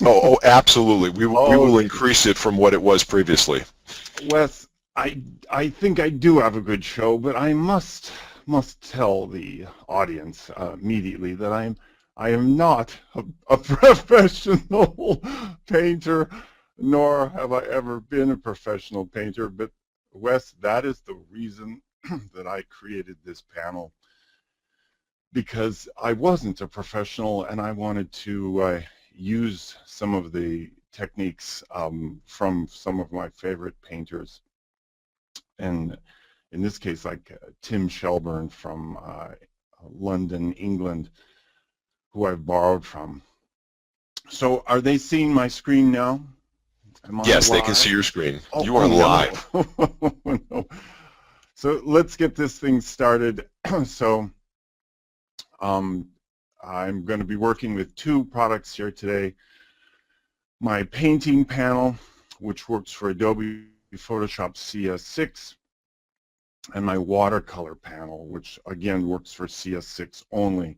Absolutely. We will Okay. increase it from what it was previously. Wes, I think I do have a good show, but I must tell the audience immediately that I am not a professional painter, nor have I ever been a professional painter. But Wes, that is the reason that I created this panel, because I wasn't a professional and I wanted to use some of the techniques from some of my favorite painters. And in this case, like Tim Shelburne from London, England, who I've borrowed from. So are they seeing my screen now? Am I Yes, they can see live? your screen. Oh, You are oh no. live. No. So let's get this thing started. So um, I'm going to be working with two products here today. My painting panel, which works for Adobe Photoshop CS6, and my watercolor panel, which again works for CS6 only.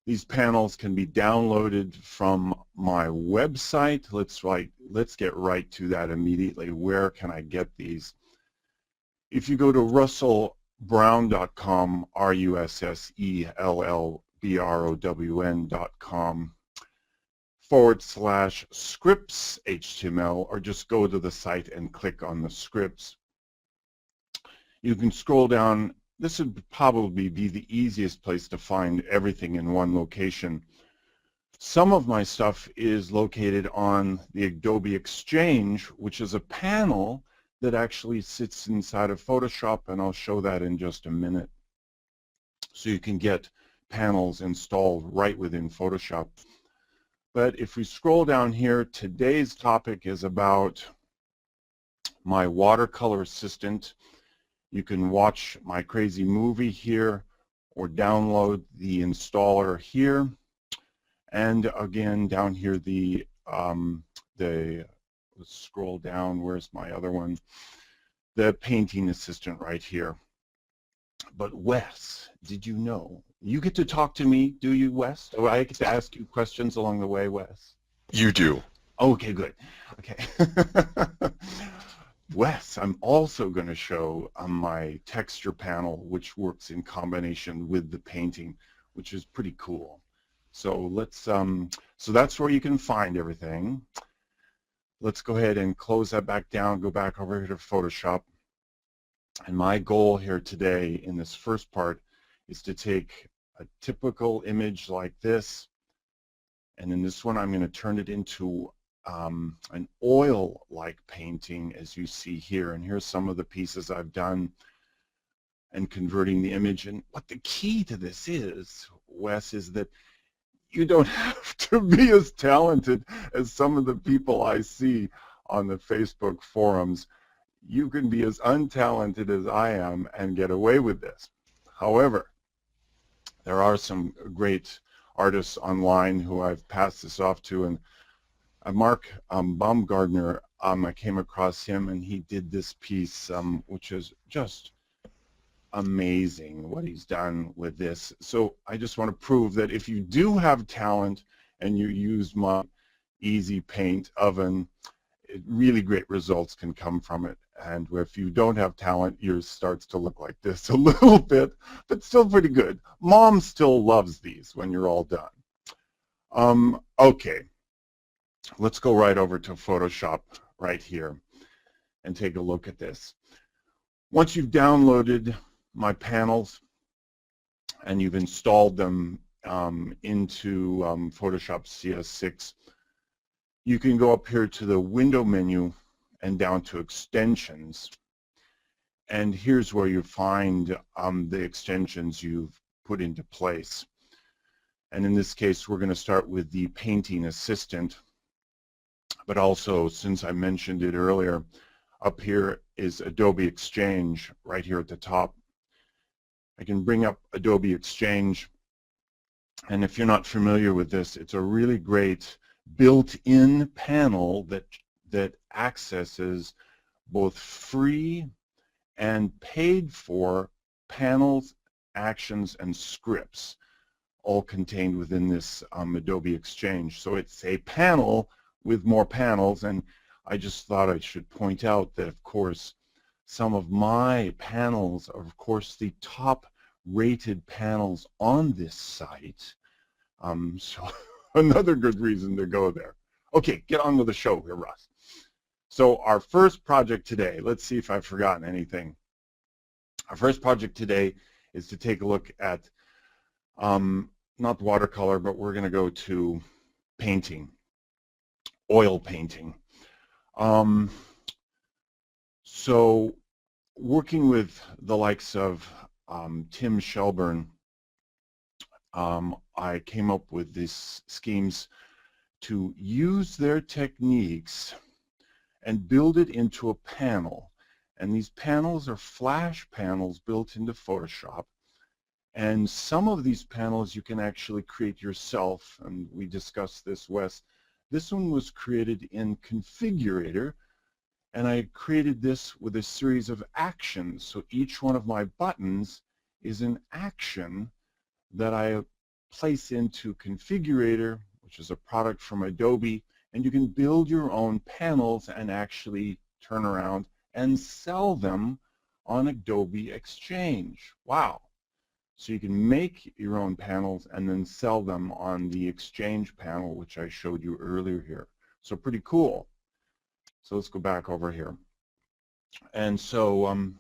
These panels can be downloaded from my website. Let's get right to that immediately. Where can I get these? If you go to russellbrown.com, russellbrown.com /scripts HTML, or just go to the site and click on the scripts. You can scroll down. This would probably be the easiest place to find everything in one location. Some of my stuff is located on the Adobe Exchange, which is a panel that actually sits inside of Photoshop, and I'll show that in just a minute. So you can get panels installed right within Photoshop. But if we scroll down here, today's topic is about my watercolor assistant. You can watch my crazy movie here or download the installer here. And again, down here, let's scroll down, where's my other one? The painting assistant right here. But Wes, did you know? You get to talk to me, do you, Wes? Or I get to ask you questions along the way, Wes? You do. Okay, good. Okay. Wes, I'm also going to show my texture panel, which works in combination with the painting, which is pretty cool. So so that's where you can find everything. Let's go ahead and close that back down, go back over here to Photoshop. And my goal here today in this first part is to take a typical image like this, and in this one I'm going to turn it into an oil-like painting, as you see here. And here's some of the pieces I've done and converting the image. And what the key to this is, Wes, is that you don't have to be as talented as some of the people I see on the Facebook forums. You can be as untalented as I am and get away with this. However, there are some great artists online who I've passed this off to, and Mark Baumgardner, I came across him, and he did this piece, which is just amazing what he's done with this. So I just want to prove that if you do have talent and you use my easy paint oven, really great results can come from it. And if you don't have talent, yours starts to look like this a little bit, but still pretty good. Mom still loves these when you're all done. Okay, let's go right over to Photoshop right here and take a look at this. Once you've downloaded my panels and you've installed them into Photoshop CS6, you can go up here to the window menu and down to extensions. And here's where you find the extensions you've put into place. And in this case, we're going to start with the painting assistant. But also, since I mentioned it earlier, up here is Adobe Exchange right here at the top. I can bring up Adobe Exchange, and if you're not familiar with this, it's a really great built-in panel that accesses both free and paid for panels, actions, and scripts. all contained within this Adobe Exchange. So it's a panel with more panels, and I just thought I should point out that, of course, some of my panels are, of course, the top rated panels on this site. So another good reason to go there. Okay, get on with the show here, Russ. So our first project today, let's see if I've forgotten anything. Our first project today is to take a look at not watercolor, but we're going to go to painting, oil painting. So working with the likes of Tim Shelburne, I came up with these schemes to use their techniques and build it into a panel. And these panels are flash panels built into Photoshop. And some of these panels you can actually create yourself, and we discussed this, Wes. This one was created in Configurator, and I created this with a series of actions. So each one of my buttons is an action that I place into Configurator, which is a product from Adobe, and you can build your own panels and actually turn around and sell them on Adobe Exchange. Wow. So you can make your own panels and then sell them on the Exchange panel, which I showed you earlier here. So pretty cool. So let's go back over here. And so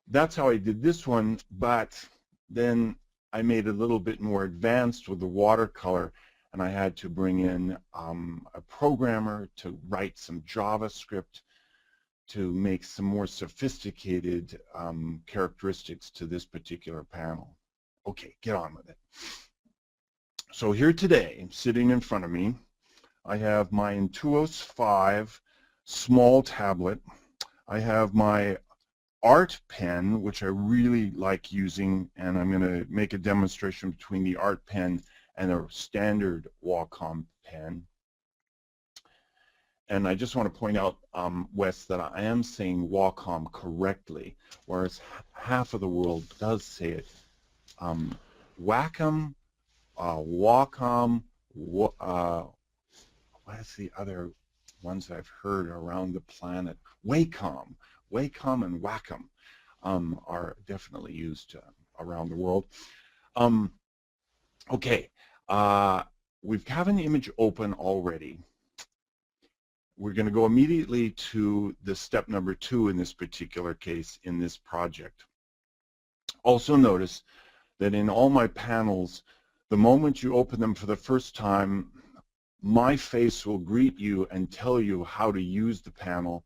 that's how I did this one, but then I made it a little bit more advanced with the watercolor, and I had to bring in a programmer to write some JavaScript to make some more sophisticated characteristics to this particular panel. Okay, get on with it. So here today, sitting in front of me, I have my Intuos 5 small tablet. I have my art pen, which I really like using, and I'm going to make a demonstration between the art pen and a standard Wacom pen. And I just want to point out, Wes, that I am saying Wacom correctly, whereas half of the world does say it Wacom, Wacom, what is the other ones I've heard around the planet? Wacom. Wacom and Wacom are definitely used around the world. Okay, we have an image open already. We're going to go immediately to the step number 2 in this particular case in this project. Also notice that in all my panels, the moment you open them for the first time, my face will greet you and tell you how to use the panel.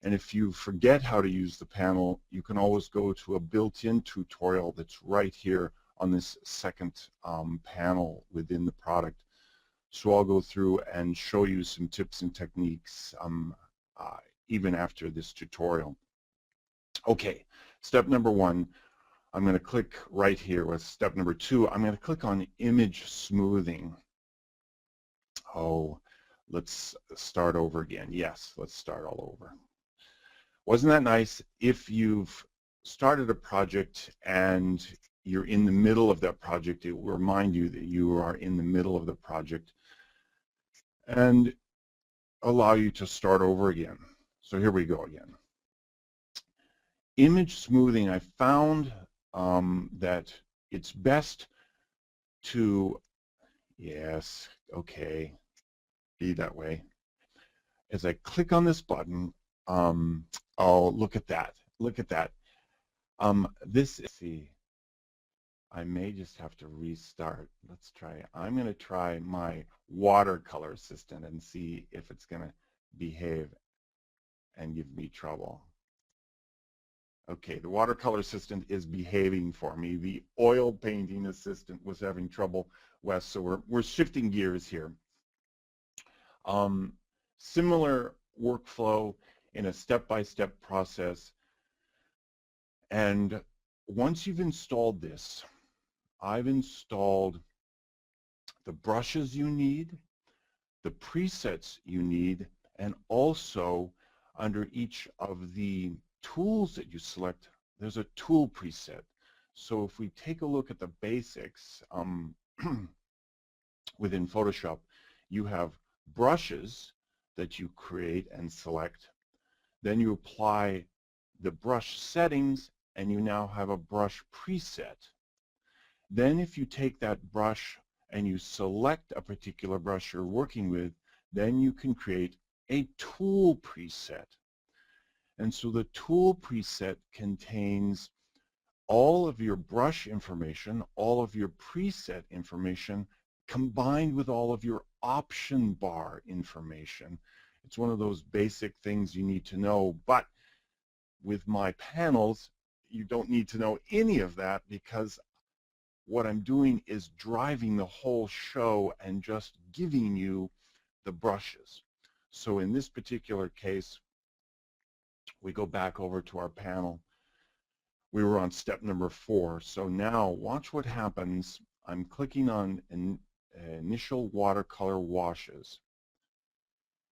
And if you forget how to use the panel, you can always go to a built-in tutorial that's right here on this second panel within the product. So I'll go through and show you some tips and techniques even after this tutorial. Okay, step number 1, I'm going to click right here with step number 2. I'm going to click on image smoothing. Oh, let's start over again. Yes, let's start all over. Wasn't that nice? If you've started a project and you're in the middle of that project, it will remind you that you are in the middle of the project and allow you to start over again. So here we go again. Image smoothing, I found that it's best to, yes, okay, be that way. As I click on this button, oh, look at that, look at that. This is, see, I may just have to restart. Let's try, I'm going to try my watercolor assistant and see if it's going to behave and give me trouble. Okay, the watercolor assistant is behaving for me. The oil painting assistant was having trouble, Wes, so we're shifting gears here. Similar workflow in a step-by-step process. And once you've installed this, I've installed the brushes you need, the presets you need, and also under each of the tools that you select, there's a tool preset. So if we take a look at the basics, within Photoshop, you have brushes that you create and select. Then you apply the brush settings, and you now have a brush preset. Then if you take that brush and you select a particular brush you're working with, then you can create a tool preset. And so the tool preset contains all of your brush information, all of your preset information, combined with all of your option bar information. It's one of those basic things you need to know, but with my panels, you don't need to know any of that, because what I'm doing is driving the whole show and just giving you the brushes. So in this particular case, we go back over to our panel. We were on step number 4. So now watch what happens. I'm clicking on initial watercolor washes.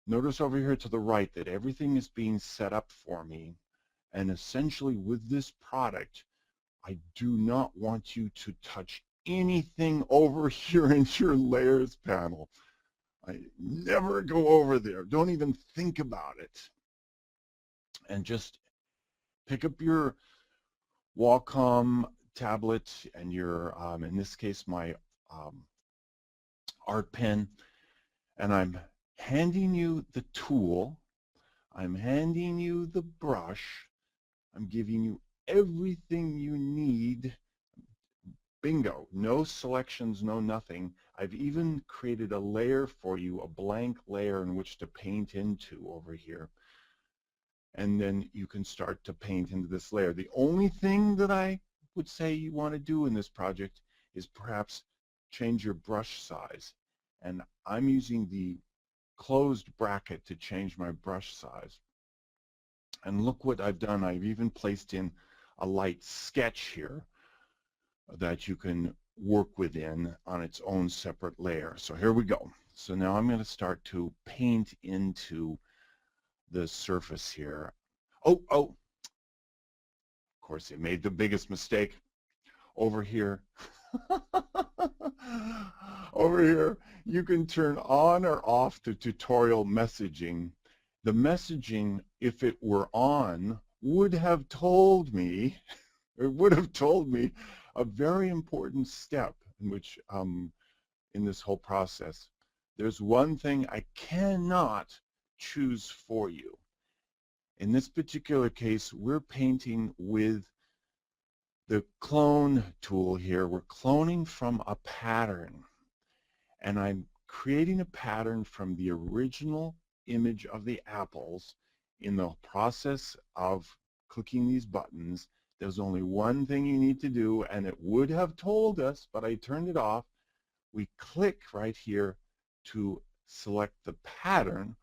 Notice over here to the right that everything is being set up for me. And essentially with this product, I do not want you to touch anything over here in your layers panel. I never go over there. Don't even think about it. And just pick up your Wacom tablet and your, in this case, my art pen, and I'm handing you the tool, I'm handing you the brush, I'm giving you everything you need. Bingo, no selections, no nothing. I've even created a layer for you, a blank layer in which to paint into over here. And then you can start to paint into this layer. The only thing that I would say you want to do in this project is perhaps change your brush size. And I'm using the closed bracket to change my brush size. And look what I've done. I've even placed in a light sketch here that you can work within on its own separate layer. So here we go. So now I'm going to start to paint into the surface here. Of course, I made the biggest mistake over here. Over here, you can turn on or off the tutorial messaging. The messaging, if it were on, would have told me, a very important step in which, in this whole process. There's one thing I cannot choose for you. In this particular case, we're painting with the clone tool here. We're cloning from a pattern, and I'm creating a pattern from the original image of the apples. In the process of clicking these buttons, there's only one thing you need to do, and it would have told us, but I turned it off. We click right here to select the pattern,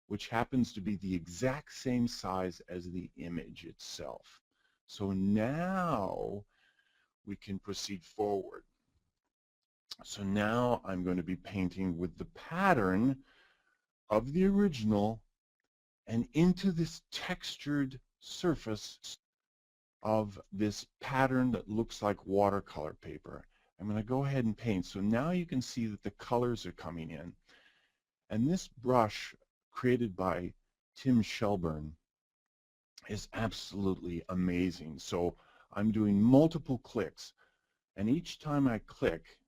which happens to be the exact same size as the image itself. So now we can proceed forward. So now I'm going to be painting with the pattern of the original and into this textured surface of this pattern that looks like watercolor paper. I'm going to go ahead and paint. So now you can see that the colors are coming in. And this brush created by Tim Shelburne is absolutely amazing. So I'm doing multiple clicks, and each time I click,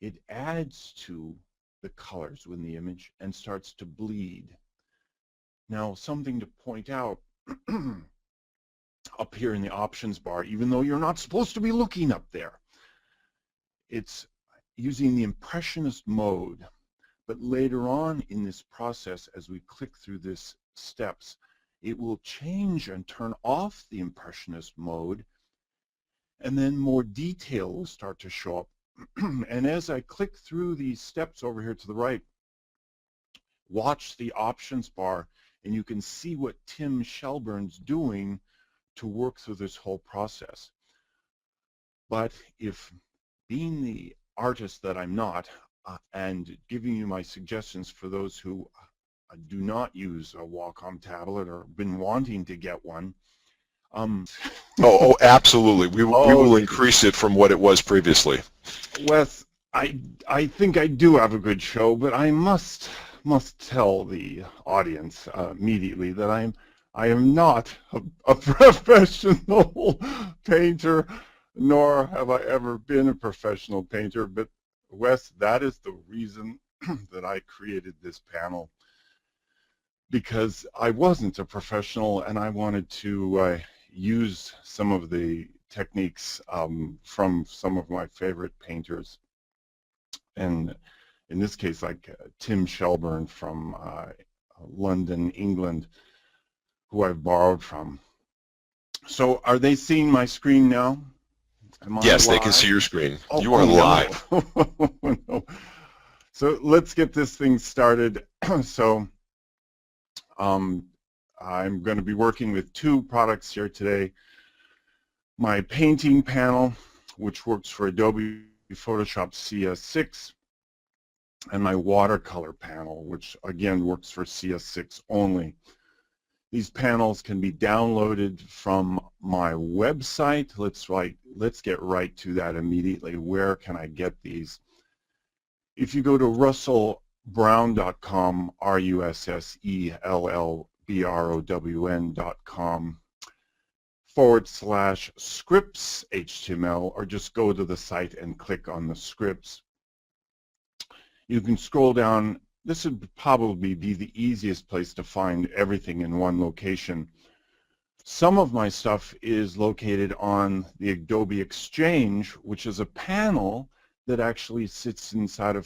it adds to the colors within the image and starts to bleed. Now, something to point out up here in the options bar, even though you're not supposed to be looking up there, it's using the impressionist mode. But later on in this process, as we click through these steps, it will change and turn off the impressionist mode, and then more detail will start to show up. And as I click through these steps over here to the right, watch the options bar, and you can see what Tim Shelburne's doing to work through this whole process. But if, being the artist that I'm not, and giving you my suggestions for those who do not use a Wacom tablet or been wanting to get one, Um, Absolutely. We will oh, increase it from what it was previously. Wes, I think I do have a good show, but I must tell the audience immediately that I am not a professional painter, nor have I ever been a professional painter. But Wes, that is the reason that I created this panel, because I wasn't a professional and I wanted to use some of the techniques from some of my favorite painters. And in this case, like Tim Shelburne from London, England, who I've borrowed from. So are they seeing my screen now? Am I Yes, they can see live? your screen. Oh, You are oh live. no. Oh, no. So let's get this thing started. So I'm going to be working with two products here today. My painting panel, which works for Adobe Photoshop CS6, and my watercolor panel, which again works for CS6 only. These panels can be downloaded from my website. Let's get right to that immediately. Where can I get these? If you go to russellbrown.com, russellbrown.com /scripts HTML, or just go to the site and click on the scripts. You can scroll down. This would probably be the easiest place to find everything in one location. Some of my stuff is located on the Adobe Exchange, which is a panel that actually sits inside of